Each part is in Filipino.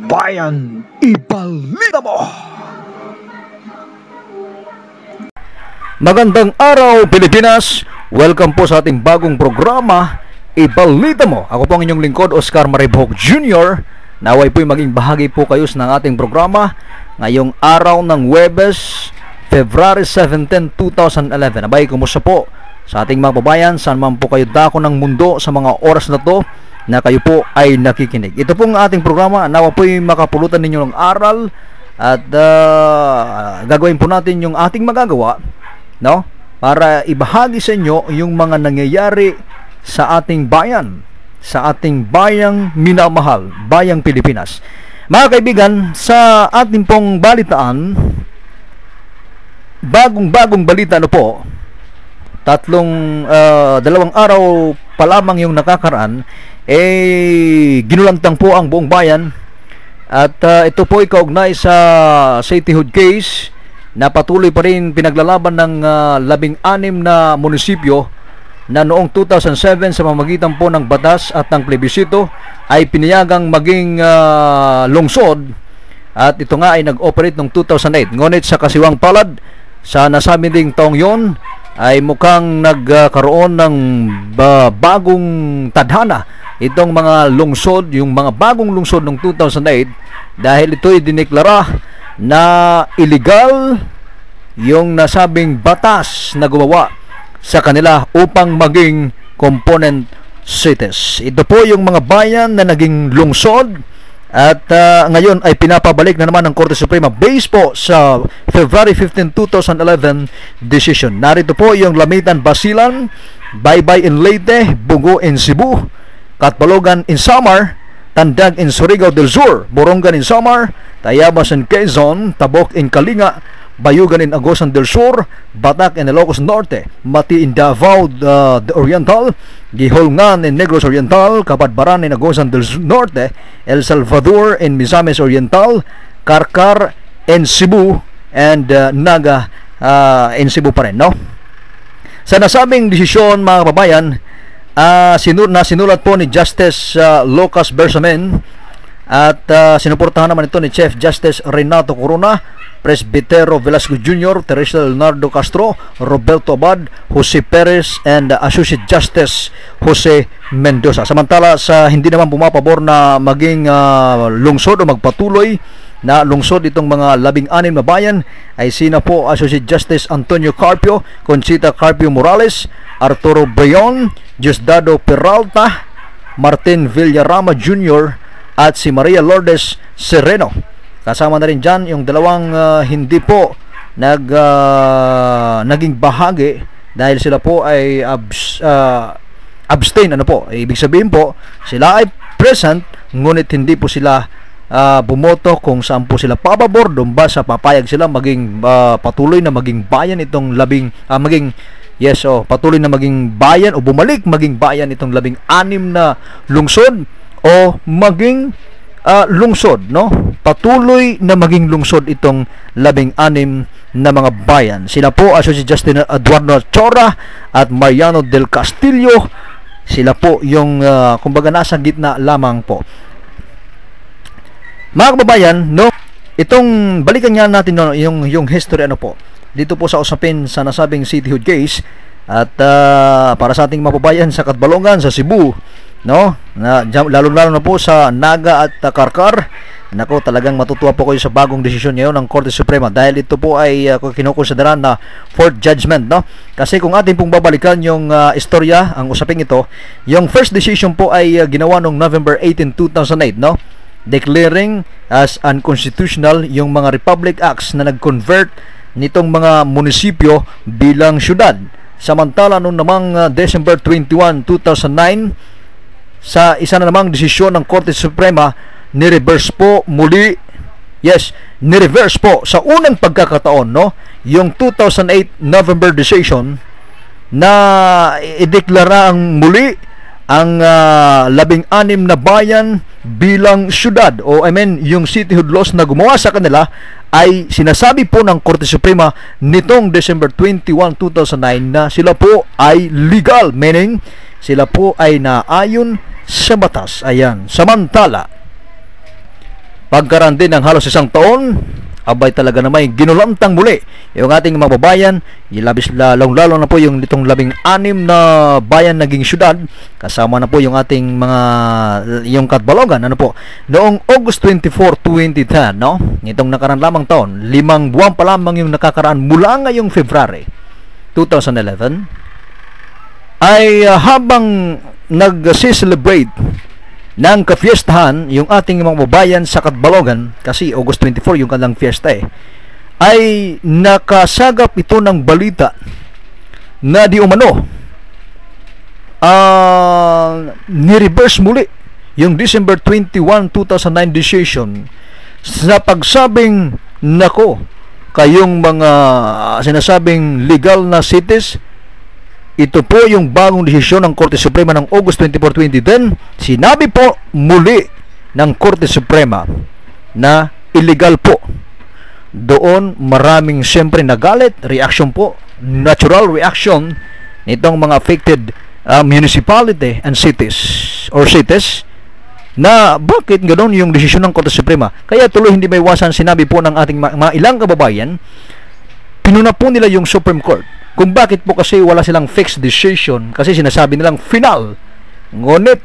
Bayan, ibalita mo! Magandang araw, Pilipinas! Welcome po sa ating bagong programa, Ibalita Mo. Ako po ang inyong lingkod, Oscar Maribok Jr. Naway po'y maging bahagi po kayo ng ating programa ngayong araw ng Huwebes, February 17, 2011. Abay, kumusta po sa ating mga babayan? Saan man po kayo dako ng mundo sa mga oras na to na kayo po ay nakikinig. Ito pong ating programa, nawa po'y makapulutan ninyo ng aral at gagawin po natin yung ating magagawa, no? Para ibahagi sa inyo yung mga nangyayari sa ating bayan, sa ating bayang minamahal, bayang Pilipinas. Mga kaibigan, sa ating pong balitaan, bagong balita po, dalawang araw pa lamang yung nakakaraan, ginulantang po ang buong bayan at ito po ay kaugnay sa cityhood case na patuloy pa rin pinaglalaban ng 16 na munisipyo na noong 2007 sa pamamagitan po ng batas at ng plebisito ay pinayagang maging lungsod, at ito nga ay nag-operate noong 2008. Ngunit sa kasiwang palad sa nasabi ding taong yon ay mukhang nagkaroon ng bagong tadhana itong mga lungsod, yung mga bagong lungsod noong 2008, dahil ito ay dineklara na illegal yung nasabing batas na gumawa sa kanila upang maging component cities. Ito po yung mga bayan na naging lungsod at ngayon ay pinapabalik na naman ng Korte Suprema based po sa February 15, 2011 decision. Narito po yung Lamitan, Basilan, Baybay in Leyte, Bugo in Cebu, Catbalogan in Samar, Tandag in Surigao del Sur, Borongan in Samar, Tayabas in Quezon, Tabok in Kalinga, Bayugan in Agosan del Sur, Batak in Ilocos Norte, Mati in Davao the Oriental, Giholngan in Negros Oriental, Kapatbaran in Agosan del Norte, El Salvador in Misamis Oriental, Karkar in Cebu, and Naga in Cebu pa rin, no? Sa nasabing desisyon, mga kababayan, sinulat po ni Justice Lucas Bersamin at sinuportahan naman ito ni Chief Justice Renato Corona, Presbitero Velasco Jr., Teresa Leonardo Castro, Roberto Abad, Jose Perez, and Associate Justice Jose Mendoza. Samantala sa hindi naman pumapabor na maging lungsod o magpatuloy na lungsod itong mga 16 na bayan ay sina po Associate Justice Antonio Carpio, Conchita Carpio Morales, Arturo Breon, Diosdado Peralta, Martin Villarama Jr. at si Maria Lourdes Sereno. Kasama na rin dyan yung dalawang hindi po naging bahagi dahil sila po ay abstain. Ano po? Ibig sabihin po, sila ay present ngunit hindi po sila bumoto kung saan po sila pababor, doon ba sa papayag sila maging patuloy na maging bayan itong patuloy na maging bayan o bumalik maging bayan itong 16 na lungsod o maging lungsod, no? Patuloy na maging lungsod itong 16 na mga bayan. Sila po Associate Justice Eduardo Chora at Mariano del Castillo. Sila po yung kumbaga nasa gitna lamang po. Mga kababayan, no? Itong balikan nga natin no, yung history po. Dito po sa usapin sa nasabing cityhood case at para sa ating mababayan sa Catbalogan, sa Cebu, no? Lalo na po sa Naga at Karkar. Nako, talagang matutuwa po kayo sa bagong desisyon ngayon ng Korte Suprema dahil ito po ay kinukonsideran na fourth judgment, no? Kasi kung ating pong babalikan yung istorya, ang usaping ito, yung first decision po ay ginawa noong November 18, 2008, no? Declaring as unconstitutional yung mga Republic Acts na nag-convert nitong mga munisipyo bilang syudad. Samantala noong namang December 21, 2009, sa isa na namang desisyon ng Korte Suprema, ni-reverse po muli, ni-reverse po sa unang pagkakataon, no, yung 2008 November decision na ideklara ang muli ang 16 na bayan bilang syudad, o yung cityhood laws na gumawa sa kanila ay sinasabi po ng Korte Suprema nitong December 21, 2009 na sila po ay legal, meaning sila po ay naayon sa batas. Ayan. Samantala, pagkaraan din ng halos isang taon, abay talaga namay ginulantang muli yung ating mga babayan, labis lalong-lalo na po yung itong 16 na bayan naging syudad, kasama na po yung ating mga yung Catbalogan, ano po, noong August 24, 2010, no? Itong nakaraan lamang taon, 5 buwan pa lamang yung nakakaraan mula ngayong February 2011, ay habang nag-celebrate ng kafiestahan yung ating mga babayan sa Catbalogan, kasi August 24 yung kanilang fiesta ay nakasagap ito ng balita na di umano ni-reverse muli yung December 21, 2009 decision sa pagsabing, nako, kayong mga sinasabing legal na cities, ito po yung bagong desisyon ng Korte Suprema ng August 24, 2010. Sinabi po muli ng Korte Suprema na illegal po. Doon maraming siyempre nagalit, reaction po, natural reaction nitong mga affected municipality and cities na bakit ganoon yung desisyon ng Korte Suprema. Kaya tuloy hindi may iwasan, sinabi po ng ating mga ilang kababayan, pinuna po nila yung Supreme Court kung bakit po kasi wala silang fixed decision, kasi sinasabi nilang final, ngunit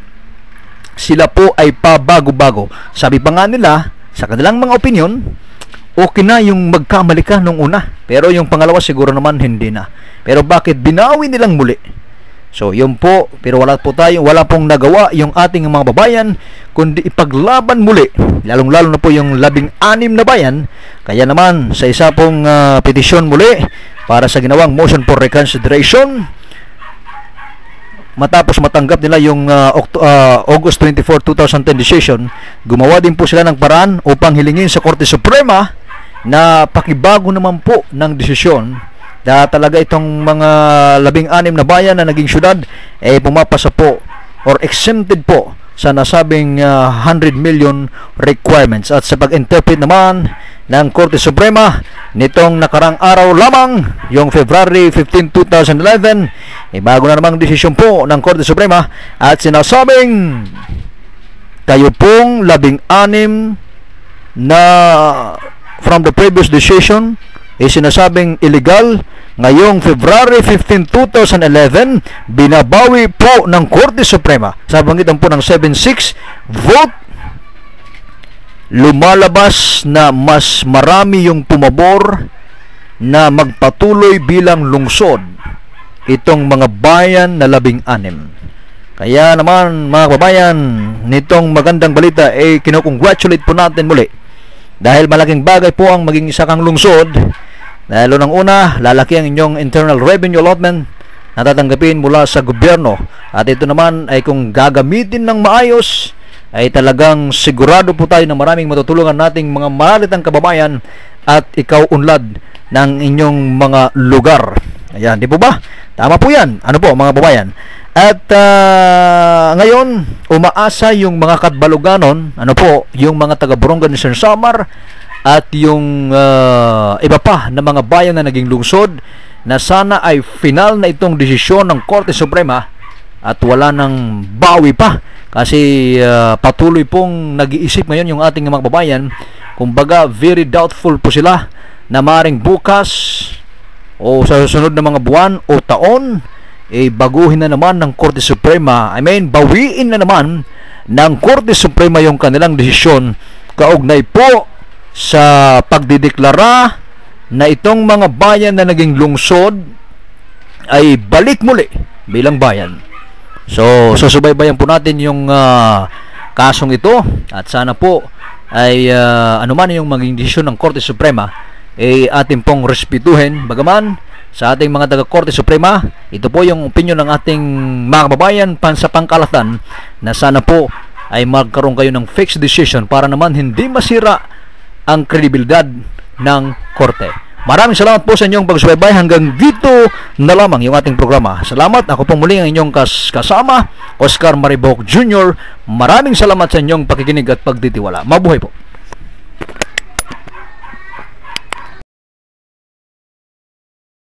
sila po ay pabago-bago. Sabi pa nga nila sa kanilang mga opinion, okay na yung magkamali ka nung una, pero yung pangalawa siguro naman hindi na. Pero bakit binawi nilang muli? So yun po, pero wala pong nagawa yung ating mga babayan kundi ipaglaban muli, lalong-lalo na po yung 16 na bayan. Kaya naman sa isa pong petisyon muli para sa ginawang motion for reconsideration, matapos matanggap nila yung August 24, 2010 decision, gumawa din po sila ng paraan upang hilingin sa Korte Suprema na pakibago naman po ng desisyon na talaga itong mga 16 na bayan na naging syudad pumapasa po or exempted po sa nasabing 100 million requirements. At sa pag-interpret naman ng Korte Suprema nitong nakarang araw lamang, yung February 15, 2011, bago na namang desisyon po ng Korte Suprema at sinasabing kayo pong 16 na from the previous decision sinasabing illegal, ngayong February 15, 2011, binabawi po ng Korte Suprema sa pagitan po ng 7-6 vote. Lumalabas na mas marami yung pumabor na magpatuloy bilang lungsod itong mga bayan na 16. Kaya naman mga kababayan, nitong magandang balita kinukongratulate po natin muli, dahil malaking bagay po ang maging isa kang lungsod. Lalo ng una, lalaki ang inyong internal revenue allotment na tatanggapin mula sa gobyerno. At ito naman ay kung gagamitin ng maayos, ay talagang sigurado po tayo na maraming matutulungan nating mga malalitang kababayan at ikaw unlad ng inyong mga lugar. Ayan, di po ba? Tama po yan. Ano po mga kababayan? At ngayon, umaasa yung mga Catbaloganon, ano po, yung mga taga-Borongan ni Sir Samar, at yung iba pa na mga bayan na naging lungsod, na sana ay final na itong desisyon ng Korte Suprema at wala nang bawi pa, kasi patuloy pong nag-iisip ngayon yung ating mga babayan. Kumbaga very doubtful po sila na maring bukas o sa susunod na mga buwan o taon baguhin na naman ng Korte Suprema, bawiin na naman ng Korte Suprema yung kanilang desisyon kaugnay po sa pagdideklara na itong mga bayan na naging lungsod ay balik muli bilang bayan. So susubaybayan po natin yung kasong ito, at sana po ay anuman yung maging desisyon ng Korte Suprema ating pong respetuhin. Bagaman sa ating mga taga-Korte Suprema, ito po yung opinion ng ating mga kababayan sa pangkalahatan, na sana po ay magkaroon kayo ng fixed decision para naman hindi masira ang kredibilidad ng Korte. Maraming salamat po sa inyong pagsubaybay. Hanggang dito na lamang yung ating programa. Salamat. Ako po muli ang inyong kasama, Oscar Maribok Jr. Maraming salamat sa inyong pakikinig at pagtitiwala. Mabuhay po.